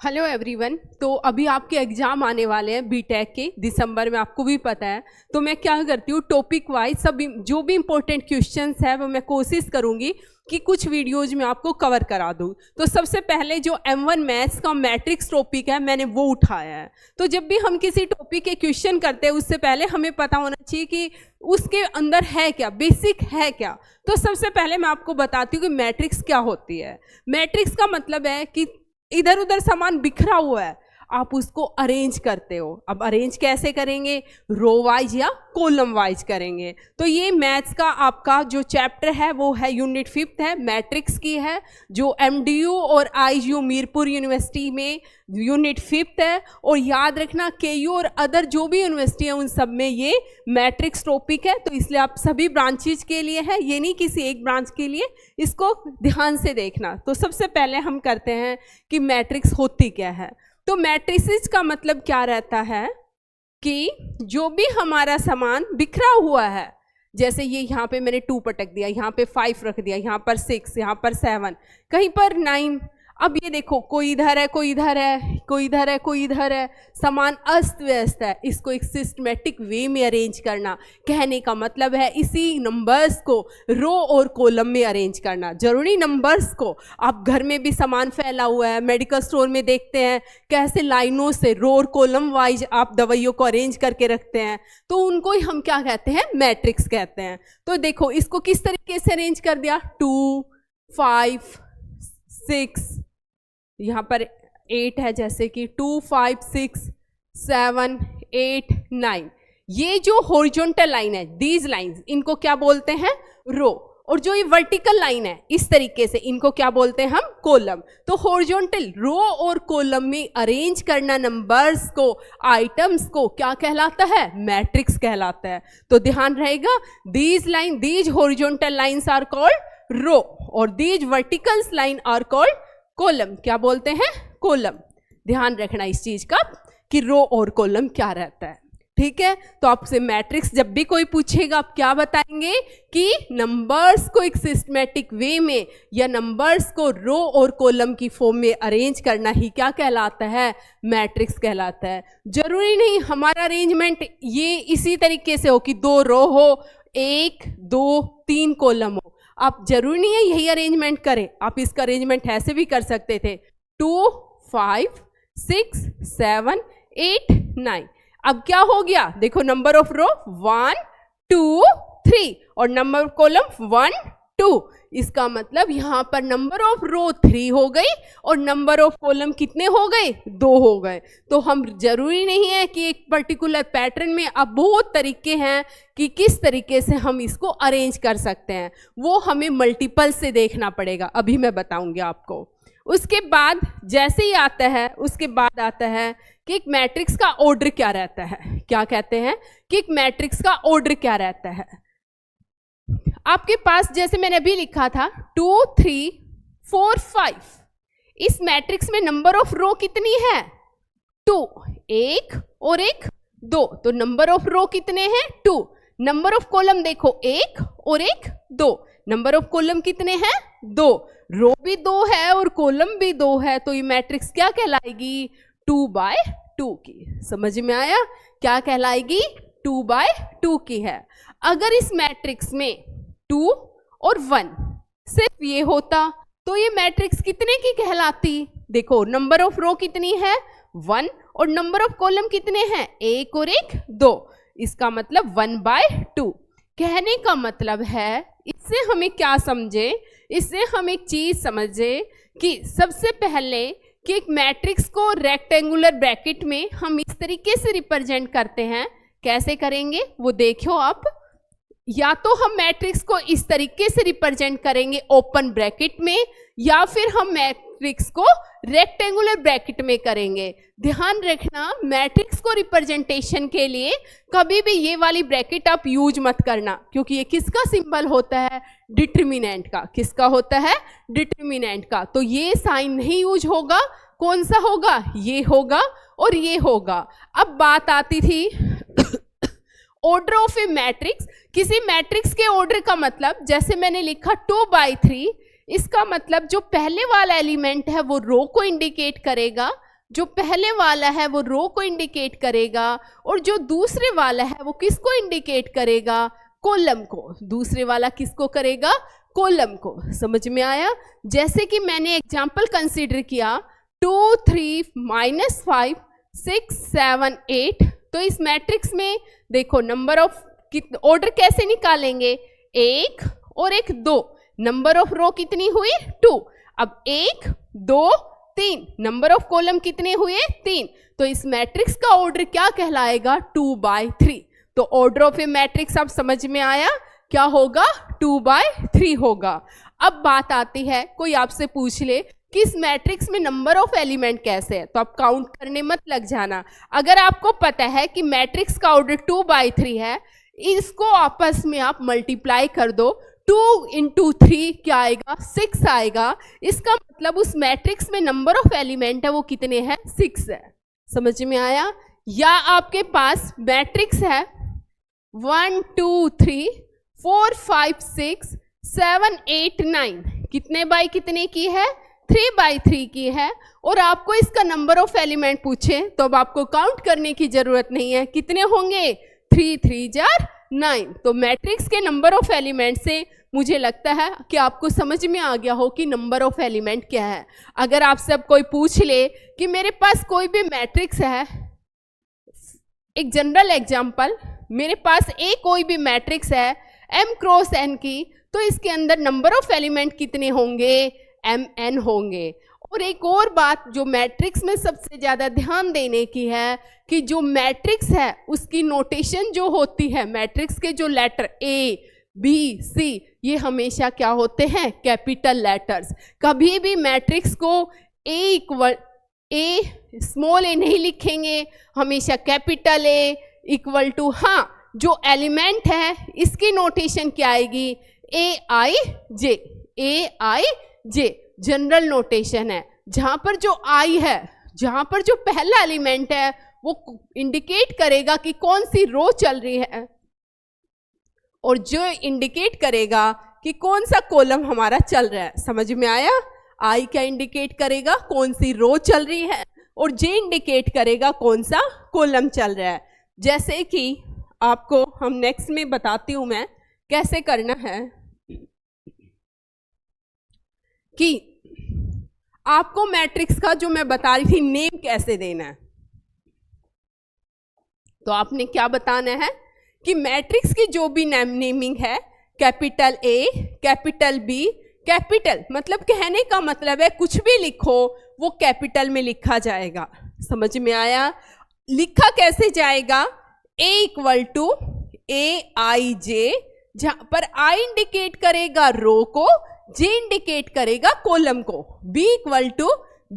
Hello everyone. तो अभी आपके एग्जाम आने वाले हैं बीटेक के दिसंबर में, आपको भी पता है। तो मैं क्या करती हूँ, टॉपिक वाइज सब जो भी इंपॉर्टेंट क्वेश्चंस है वो मैं कोशिश करूँगी कि कुछ वीडियोज में आपको कवर करा दूँ। तो सबसे पहले जो M1 मैथ्स का मैट्रिक्स टॉपिक है मैंने वो उठाया है। तो जब भी हम किसी टॉपिक के क्वेश्चन करते हैं उससे पहले हमें पता होना चाहिए कि उसके अंदर है क्या, बेसिक है क्या। तो सबसे पहले मैं आपको बताती हूँ कि मैट्रिक्स क्या होती है। मैट्रिक्स का मतलब है कि इधर उधर सामान बिखरा हुआ है, आप उसको अरेंज करते हो। अब अरेंज कैसे करेंगे, रो वाइज या कॉलम वाइज करेंगे। तो ये मैथ्स का आपका जो चैप्टर है वो है यूनिट 5 है, मैट्रिक्स की है, जो MDU और IGU मीरपुर यूनिवर्सिटी में यूनिट 5 है। और याद रखना KU और अदर जो भी यूनिवर्सिटी है उन सब में ये मैट्रिक्स टॉपिक है। तो इसलिए आप सभी ब्रांचेज के लिए है, ये नहीं किसी एक ब्रांच के लिए, इसको ध्यान से देखना। तो सबसे पहले हम करते हैं कि मैट्रिक्स होती क्या है। तो मैट्रिसेस का मतलब क्या रहता है कि जो भी हमारा सामान बिखरा हुआ है, जैसे ये यहाँ पे मैंने 2 पटक दिया, यहाँ पे 5 रख दिया, यहाँ पर 6, यहाँ पर 7, कहीं पर 9। अब ये देखो, कोई इधर है, कोई इधर है, कोई इधर है, कोई इधर है, सामान अस्त व्यस्त है। इसको एक सिस्टमेटिक वे में अरेंज करना, कहने का मतलब है इसी नंबर्स को रो और कॉलम में अरेंज करना। जरूरी नंबर्स को, आप घर में भी सामान फैला हुआ है, मेडिकल स्टोर में देखते हैं कैसे लाइनों से रो और कॉलम वाइज आप दवाइयों को अरेंज करके रखते हैं, तो उनको ही हम क्या कहते हैं, मैट्रिक्स कहते हैं। तो देखो इसको किस तरीके से अरेंज कर दिया, 2, 5, 6, यहाँ पर 8 है, जैसे कि 2, 5, 6, 7, 8, 9। ये जो हॉरिजॉन्टल लाइन है, दीज लाइंस, इनको क्या बोलते हैं, रो। और जो ये वर्टिकल लाइन है इस तरीके से, इनको क्या बोलते हैं हम, कॉलम। तो हॉरिजॉन्टल रो और कॉलम में अरेंज करना नंबर्स को, आइटम्स को क्या कहलाता है, मैट्रिक्स कहलाता है। तो ध्यान रहेगा, these horizontal lines are called row और these vertical line are called column. क्या बोलते हैं, कॉलम। ध्यान रखना इस चीज का कि रो और कॉलम क्या रहता है, ठीक है। तो आपसे मैट्रिक्स जब भी कोई पूछेगा आप क्या बताएंगे कि नंबर्स को एक सिस्टमेटिक वे में या नंबर्स को रो और कॉलम की फॉर्म में अरेंज करना ही क्या कहलाता है, मैट्रिक्स कहलाता है। जरूरी नहीं हमारा अरेंजमेंट ये इसी तरीके से हो कि 2 रो हो, 1, 2, 3 कॉलम हो। आप जरूरी नहीं है यही अरेंजमेंट करें, आप इसका अरेंजमेंट ऐसे भी कर सकते थे, 2, 5, 6, 7, 8, 9। अब क्या हो गया, देखो नंबर ऑफ रो 1, 2, 3 और नंबर ऑफ कॉलम 1, 2। इसका मतलब यहाँ पर नंबर ऑफ रो 3 हो गई और नंबर ऑफ कॉलम कितने हो गए, 2 हो गए। तो हम जरूरी नहीं है कि एक पर्टिकुलर पैटर्न में, अब बहुत तरीके हैं कि किस तरीके से हम इसको अरेंज कर सकते हैं, वो हमें मल्टीपल से देखना पड़ेगा, अभी मैं बताऊंगी आपको। उसके बाद जैसे ही आता है, उसके बाद आता है कि एक मैट्रिक्स का ऑर्डर क्या रहता है। क्या कहते हैं कि एक मैट्रिक्स का ऑर्डर क्या रहता है। आपके पास जैसे मैंने अभी लिखा था 2, 3, 4, 5, इस मैट्रिक्स में नंबर ऑफ रो कितनी है, 2, 1 और 1, 2। तो नंबर ऑफ रो कितने हैं, 2। नंबर ऑफ कॉलम देखो 1 और 1, 2। नंबर ऑफ कॉलम कितने हैं, 2। रो भी 2 है और कॉलम भी 2 है, तो ये मैट्रिक्स क्या कहलाएगी, 2/2 की। समझ में आया, क्या कहलाएगी, 2/2 की है। अगर इस मैट्रिक्स में 2 और 1 सिर्फ ये होता तो ये मैट्रिक्स कितने की कहलाती, देखो नंबर ऑफ रो कितनी है, 1 और नंबर ऑफ कॉलम कितने हैं, 1 और 1, 2। इसका मतलब 1/2। कहने का मतलब है, इससे हमें क्या समझे, इससे हम एक चीज समझे कि सबसे पहले कि एक मैट्रिक्स को रेक्टेंगुलर ब्रैकेट में हम इस तरीके से रिप्रेजेंट करते हैं। कैसे करेंगे वो देखो आप, या तो हम मैट्रिक्स को इस तरीके से रिप्रेजेंट करेंगे ओपन ब्रैकेट में, या फिर हम मैट्रिक्स को रेक्टेंगुलर ब्रैकेट में करेंगे। ध्यान रखना, मैट्रिक्स को रिप्रेजेंटेशन के लिए कभी भी ये वाली ब्रैकेट आप यूज मत करना, क्योंकि ये किसका सिंबल होता है, डिटर्मिनेंट का। किसका होता है, डिटर्मिनेंट का। तो ये साइन नहीं यूज होगा, कौन सा होगा, ये होगा और ये होगा। अब बात आती थी ऑर्डर ऑफ ए मैट्रिक्स। किसी मैट्रिक्स के ऑर्डर का मतलब, जैसे मैंने लिखा 2/3, इसका मतलब जो पहले वाला एलिमेंट है वो रो को इंडिकेट करेगा जो पहले वाला है वो रो को इंडिकेट करेगा और जो दूसरे वाला है वो किसको इंडिकेट करेगा, कॉलम को। दूसरे वाला किसको करेगा, कॉलम को। समझ में आया? जैसे कि मैंने एग्जाम्पल कंसीडर किया 2 3 -5 6 7 8, तो इस मैट्रिक्स में देखो नंबर ऑफ ऑर्डर कैसे निकालेंगे, 1 और 1 2, नंबर ऑफ रो कितनी हुई 2, अब 1 2 3, नंबर ऑफ कॉलम कितने हुए 3, तो इस मैट्रिक्स का ऑर्डर क्या कहलाएगा 2/3। तो ऑर्डर ऑफ ए मैट्रिक्स अब समझ में आया, क्या होगा 2/3 होगा। अब बात आती है, कोई आपसे पूछ ले कि इस मैट्रिक्स में नंबर ऑफ एलिमेंट कैसे है, तो आप काउंट करने मत लग जाना। अगर आपको पता है कि मैट्रिक्स का ऑर्डर 2/3 है, इसको आपस में आप मल्टीप्लाई कर दो, 2 × 3 क्या आएगा 6 आएगा। इसका मतलब उस मैट्रिक्स में नंबर ऑफ एलिमेंट है वो कितने हैं 6 है। समझ में आया? या आपके पास मैट्रिक्स है 1 2 3 4 5 6 7 8 9, कितने बाई कितने की है 3/3 की है, और आपको इसका नंबर ऑफ एलिमेंट पूछे तो अब आपको काउंट करने की जरूरत नहीं है, कितने होंगे 3 3 9। तो मैट्रिक्स के नंबर ऑफ एलिमेंट से मुझे लगता है कि आपको समझ में आ गया हो कि नंबर ऑफ एलिमेंट क्या है। अगर आपसे अब कोई पूछ ले कि मेरे पास कोई भी मैट्रिक्स है, एक जनरल एग्जांपल, मेरे पास कोई भी मैट्रिक्स है m × n की, तो इसके अंदर नंबर ऑफ एलिमेंट कितने होंगे mn होंगे। और एक और बात जो मैट्रिक्स में सबसे ज़्यादा ध्यान देने की है कि जो मैट्रिक्स है उसकी नोटेशन जो होती है, मैट्रिक्स के जो लेटर A B C ये हमेशा क्या होते हैं कैपिटल लेटर्स। कभी भी मैट्रिक्स को A स्मॉल a नहीं लिखेंगे, हमेशा कैपिटल A इक्वल टू, हाँ जो एलिमेंट है इसकी नोटेशन क्या आएगी AIJ, AIJ जनरल नोटेशन है, जहां पर जो I है, जहां पर जो पहला एलिमेंट है वो इंडिकेट करेगा कि कौन सी रो चल रही है, और जो इंडिकेट करेगा कि कौन सा कॉलम हमारा चल रहा है। समझ में आया? I क्या इंडिकेट करेगा कौन सी रो चल रही है, और J इंडिकेट करेगा कौन सा कॉलम चल रहा है। जैसे कि आपको हम नेक्स्ट में बताती हूं मैं कैसे करना है कि आपको मैट्रिक्स का जो मैं बता रही थी नेम कैसे देना है। तो आपने क्या बताना है कि मैट्रिक्स की जो भी नेमिंग है, capital A, capital B, capital मतलब कहने का मतलब है कुछ भी लिखो वो कैपिटल में लिखा जाएगा। समझ में आया? लिखा कैसे जाएगा, A = AIJ, जहां पर I इंडिकेट करेगा रो को, J इंडिकेट करेगा कॉलम को, B =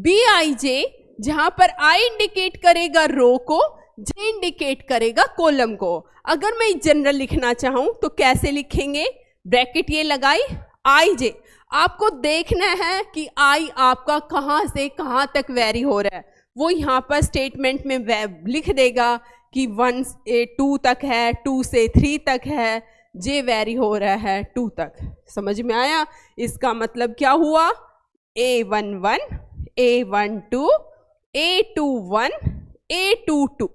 BIJ, जहां पर I इंडिकेट करेगा रो को, J इंडिकेट करेगा कॉलम को। अगर मैं जनरल लिखना चाहूं तो कैसे लिखेंगे, ब्रैकेट ये लगाई IJ। आपको देखना है कि I आपका कहां से कहां तक वेरी हो रहा है, वो यहाँ पर स्टेटमेंट में लिख देगा कि 1 से 2 तक है, 2 से 3 तक है, J वेरी हो रहा है 2 तक। समझ में आया? इसका मतलब क्या हुआ, A11, A12, A21, A22।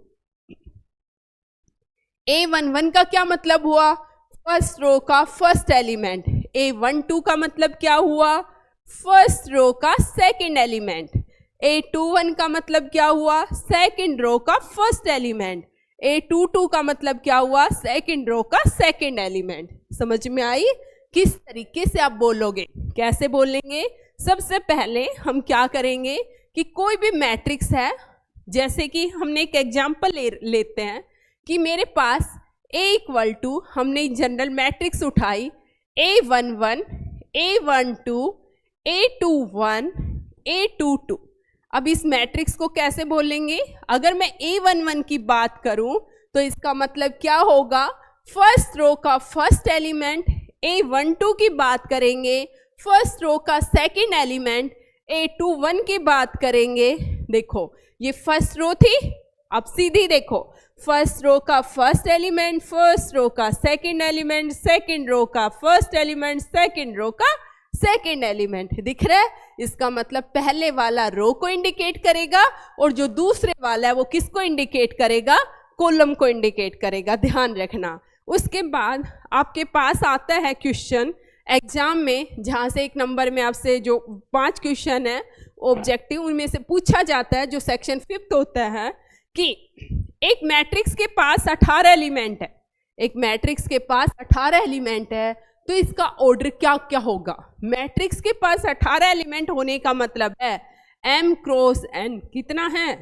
A11 का क्या मतलब हुआ, फर्स्ट रो का फर्स्ट एलिमेंट। A12 का मतलब क्या हुआ, फर्स्ट रो का सेकंड एलिमेंट। A21 का मतलब क्या हुआ, सेकंड रो का फर्स्ट एलिमेंट। A22 का मतलब क्या हुआ, सेकंड रो का सेकंड एलिमेंट। समझ में आई? किस तरीके से आप बोलोगे, कैसे बोलेंगे? सबसे पहले हम क्या करेंगे कि कोई भी मैट्रिक्स है, जैसे कि हमने एक एग्जांपल लेते हैं कि मेरे पास A = हमने जनरल मैट्रिक्स उठाई A11, A12, A21, A22। अब इस मैट्रिक्स को कैसे बोलेंगे? अगर मैं A11 की बात करूं तो इसका मतलब क्या होगा, फर्स्ट रो का फर्स्ट एलिमेंट। A12 की बात करेंगे फर्स्ट रो का सेकंड एलिमेंट। A21 की बात करेंगे, देखो ये फर्स्ट रो थी, अब सीधी देखो फर्स्ट रो का फर्स्ट एलिमेंट, फर्स्ट रो का सेकंड एलिमेंट, सेकंड रो का फर्स्ट एलिमेंट, सेकंड रो का सेकेंड एलिमेंट दिख रहा है, इसका मतलब पहले वाला रो को इंडिकेट करेगा और जो दूसरे वाला है वो किसको इंडिकेट करेगा, कॉलम को इंडिकेट करेगा, ध्यान रखना। उसके बाद आपके पास आता है क्वेश्चन एग्जाम में, जहाँ से एक नंबर में आपसे जो 5 क्वेश्चन है ऑब्जेक्टिव, उनमें से पूछा जाता है जो सेक्शन 5 होता है कि एक मैट्रिक्स के पास 18 एलिमेंट है, एक मैट्रिक्स के पास 18 एलिमेंट है, तो इसका ऑर्डर क्या क्या होगा। मैट्रिक्स के पास 18 एलिमेंट होने का मतलब है m क्रॉस n कितना है,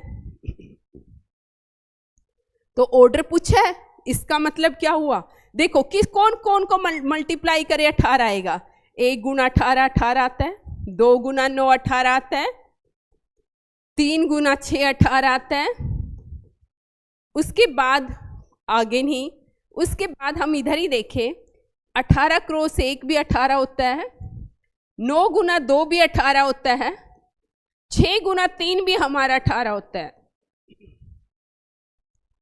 तो ऑर्डर पूछा है, इसका मतलब क्या हुआ, देखो किस कौन कौन को मल्टीप्लाई करे 18 आएगा, 1 गुना 18 18 आता है, 2 गुना 9 18 आता है, 3 गुना 6 18 आता है। उसके बाद आगे नहीं, उसके बाद हम इधर ही देखें, 18 क्रॉस 1 भी 18 होता है, 9 गुना 2 भी 18 होता है, 6 गुना 3 भी हमारा 18 होता है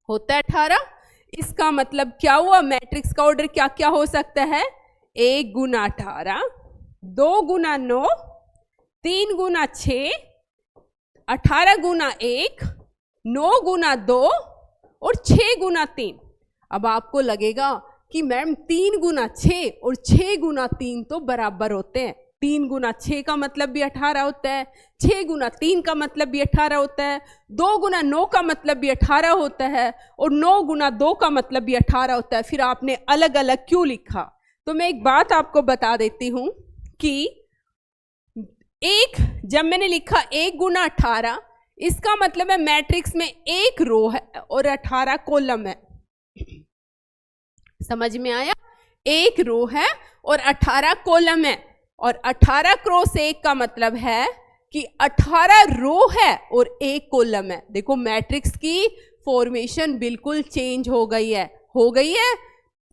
18। इसका मतलब क्या हुआ, मैट्रिक्स का ऑर्डर क्या क्या हो सकता है, 1 गुना 18, 2 गुना 9, 3 गुना 6, 18 गुना 1, 9 गुना 2 और 6 गुना 3। अब आपको लगेगा कि मैम 3 गुना 6 और 6 गुना 3 तो बराबर होते हैं, 3 गुना 6 का मतलब भी 18 होता है, 6 गुना 3 का मतलब भी 18 होता है, 2 गुना 9 का मतलब भी 18 होता है और 9 गुना 2 का मतलब भी 18 होता है। फिर आपने अलग अलग क्यों लिखा, तो मैं एक बात आपको बता देती हूँ कि जब मैंने लिखा 1 गुना 18, इसका मतलब है मैट्रिक्स में 1 रो है और 18 कॉलम है, समझ में आया, 1 रो है और 18 कॉलम है, और 18 क्रॉस 1 का मतलब है कि 18 रो है और 1 कॉलम है। देखो मैट्रिक्स की फॉर्मेशन बिल्कुल चेंज हो गई है,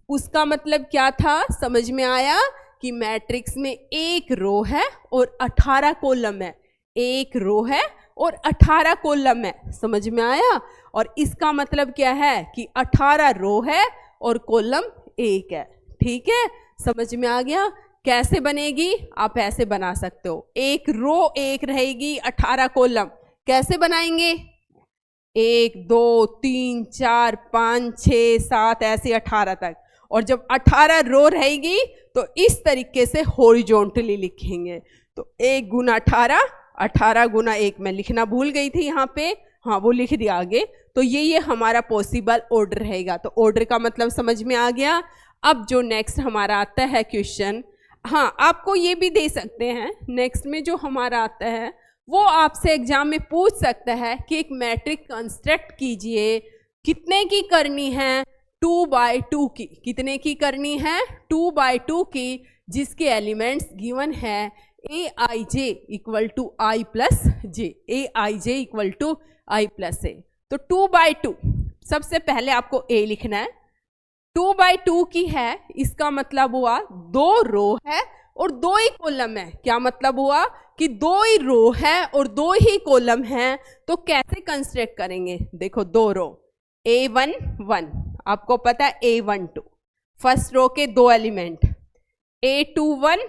उसका मतलब क्या था, समझ में आया कि मैट्रिक्स में 1 रो है और 18 कॉलम है, 1 रो है और 18 कॉलम है, समझ में आया। और इसका मतलब क्या है कि 18 रो है और कॉलम 1 है, ठीक है, समझ में आ गया। कैसे बनेगी, आप ऐसे बना सकते हो, 1 रो 1 रहेगी, 18 कॉलम, कैसे बनाएंगे, 1 2 3 4 5 6 7 ऐसे 18 तक, और जब 18 रो रहेगी तो इस तरीके से हॉरिजॉन्टली लिखेंगे। तो 1 गुना 18, 18 गुना 1 मैं लिखना भूल गई थी यहाँ पे, हाँ वो लिख दिया आगे। तो ये हमारा पॉसिबल ऑर्डर रहेगा, तो ऑर्डर का मतलब समझ में आ गया। अब जो नेक्स्ट हमारा आता है क्वेश्चन, हाँ आपको ये भी दे सकते हैं, नेक्स्ट में जो हमारा आता है वो आपसे एग्जाम में पूछ सकता है कि एक मैट्रिक्स कंस्ट्रक्ट कीजिए, कितने की करनी है, 2 बाय 2 की, कितने की करनी है, 2 बाय 2 की, जिसके एलिमेंट्स गिवन है aij equal to i plus J, aij equal to i plus A. तो 2 बाय 2, सबसे पहले आपको a लिखना है, 2 बाय 2 की है, इसका मतलब हुआ 2 रो है और 2 ही कॉलम है। क्या मतलब हुआ कि 2 ही रो है और 2 ही कॉलम है, तो कैसे कंस्ट्रक्ट करेंगे, देखो 2 रो, a1 1, आपको पता है a12, फर्स्ट रो के 2 एलिमेंट, a21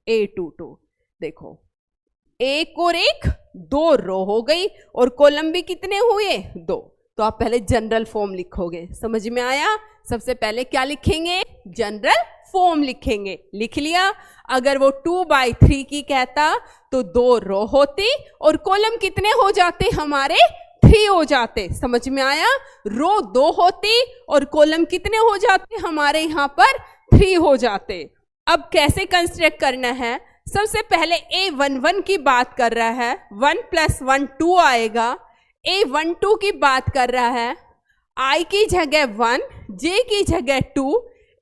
a22, देखो 1 और 1 2 रो हो गई और कॉलम भी कितने हुए 2। तो आप पहले जनरल फॉर्म लिखोगे, समझ में आया। सबसे पहले क्या लिखेंगे, जनरल फॉर्म लिखेंगे, लिख लिया। अगर वो 2 बाय 3 की कहता तो 2 रो होती और कॉलम कितने हो जाते हमारे, 3 हो जाते, समझ में आया। रो 2 होती और कॉलम कितने हो जाते हमारे यहाँ पर, 3 हो जाते। अब कैसे कंस्ट्रक्ट करना है, सबसे पहले a11 की बात कर रहा है, 1 + 1 2 आएगा। a12 की बात कर रहा है, i की जगह 1, j की जगह 2,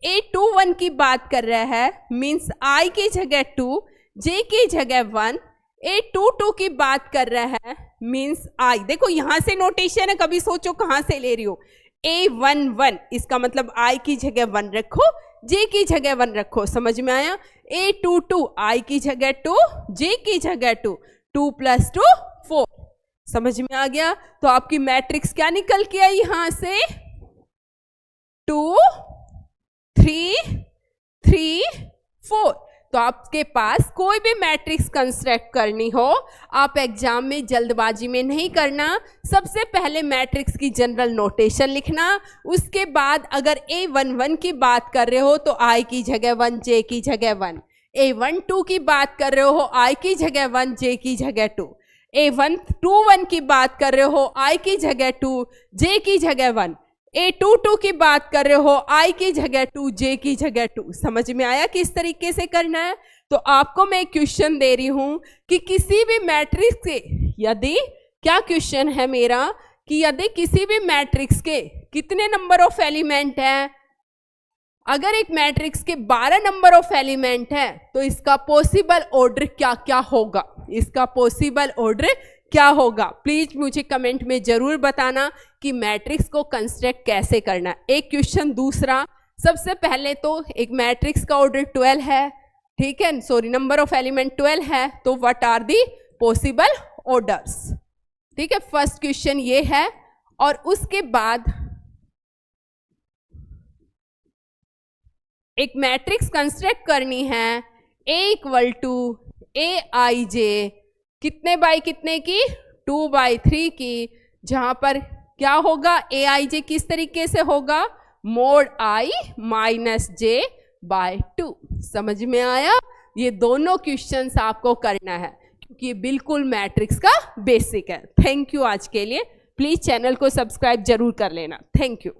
a21 की बात कर रहा है, मीन्स i की जगह 2, j की जगह 1, a22 की बात कर रहा है, मीन्स i, देखो यहां से नोटेशन है, कभी सोचो कहां से ले रही हो, a11 इसका मतलब i की जगह 1 रखो, j की जगह 1 रखो, समझ में आया। a22 i की जगह 2, j की जगह 2, 2 + 2 4, समझ में आ गया। तो आपकी मैट्रिक्स क्या निकल के आई यहां से, 2 3 3 4। तो आपके पास कोई भी मैट्रिक्स कंस्ट्रक्ट करनी हो, आप एग्जाम में जल्दबाजी में नहीं करना। सबसे पहले मैट्रिक्स की जनरल नोटेशन लिखना, उसके बाद अगर A11 की बात कर रहे हो तो I की जगह 1, J की जगह 1, A12 की बात कर रहे हो I की जगह 1, J की जगह 2, A121 की बात कर रहे हो I की जगह 2, J की जगह 1, A22 की बात कर रहे हो I की जगह 2, J की जगह 2। समझ में आया किस तरीके से करना है? तो आपको मैं क्वेश्चन दे रही हूं कि किसी भी मैट्रिक्स के यदि, क्या क्वेश्चन है मेरा, कि यदि किसी भी मैट्रिक्स के कितने नंबर ऑफ एलिमेंट है, अगर एक मैट्रिक्स के 12 नंबर ऑफ एलिमेंट है तो इसका पॉसिबल ऑर्डर क्या क्या होगा, इसका पॉसिबल ऑर्डर क्या होगा। प्लीज मुझे कमेंट में जरूर बताना कि मैट्रिक्स को कंस्ट्रक्ट कैसे करना। एक क्वेश्चन दूसरा, सबसे पहले तो एक मैट्रिक्स का ऑर्डर 12 है, ठीक है, सॉरी नंबर ऑफ एलिमेंट 12 है, तो what are the possible orders, ठीक है, फर्स्ट क्वेश्चन ये है। और उसके बाद एक मैट्रिक्स कंस्ट्रक्ट करनी है A = AIJ कितने बाई कितने की, 2/3 की, जहां पर क्या होगा AIJ किस तरीके से होगा, mod I - J/2। समझ में आया? ये दोनों क्वेश्चंस आपको करना है क्योंकि ये बिल्कुल मैट्रिक्स का बेसिक है। थैंक यू आज के लिए। प्लीज चैनल को सब्सक्राइब जरूर कर लेना। Thank you.